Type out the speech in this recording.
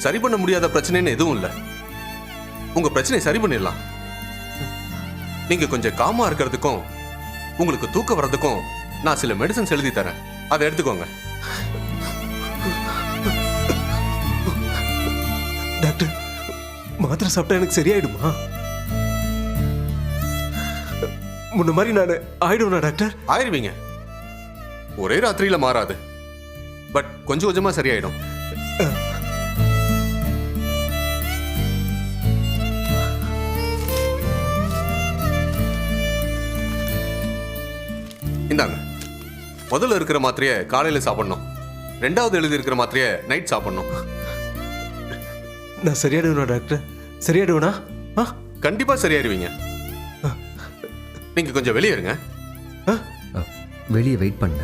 சரி பண்ண முடியாத பிரச்சனைன்னு எதுவும் இல்லை. உங்க பிரச்சனையை சரி பண்ணிடலாம். நீங்க கொஞ்சம் காமா இருக்கிறதுக்கும் உங்களுக்கு தூக்கம் வர்றதுக்கும் நான் சில மெடிசன்ஸ் எழுதி தரேன், அதை எடுத்துக்கோங்க. டாக்டர், மாத்திரை சாப்பிட்டா எனக்கு சரியாயிடுமா? முன்ன மாதிரி நான் ஆயிடுவேனா டாக்டர்? ஆயிருவீங்க. ஒரே ராத்திரியில மாறாது, பட் கொஞ்சம் கொஞ்சமா சரியாயிடும். இந்தாங்க, முதல்ல இருக்கிற மாத்திரைய காலையில சாப்பிடணும், ரெண்டாவது எழுதி இருக்கிற மாத்திரைய நைட் சாப்பிடணும். நான் சரியாயிடுவேனா டாக்டர்? சரியாயிடுவேனா? கண்டிப்பா சரியாயிருவீங்க. நீங்க கொஞ்சம் வெளியே இருங்க. வெளியே வெயிட் பண்ண.